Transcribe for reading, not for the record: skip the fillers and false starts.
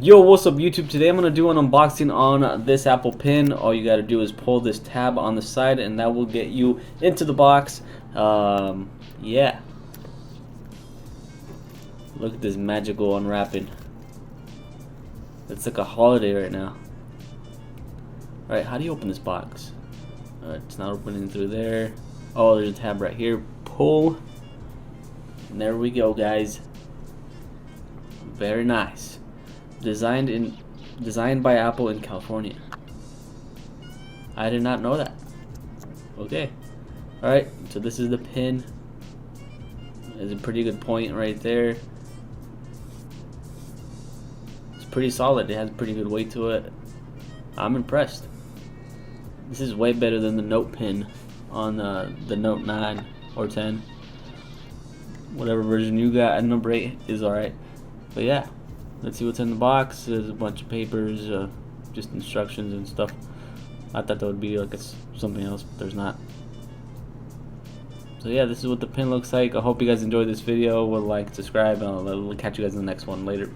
Yo, what's up YouTube? Today I'm going to do an unboxing on this Apple Pen. All you got to do is pull this tab on the side and that will get you into the box. Yeah. Look at this magical unwrapping. It's like a holiday right now. Alright, how do you open this box? It's not opening through there. Oh, there's a tab right here. Pull. And there we go, guys. Very nice. Designed by Apple in California. I did not know that. Okay. Alright, so this is the pin. There's a pretty good point right there. It's pretty solid. It has pretty good weight to it. I'm impressed. This is way better than the Note pin on the Note 9 or 10. Whatever version you got, number 8 is alright. But yeah. Let's see what's in the box. There's a bunch of papers, just instructions and stuff. I thought that would be like something else, but there's not. So yeah, this is what the pen looks like. I hope you guys enjoyed this video. Like, subscribe, and I'll catch you guys in the next one later.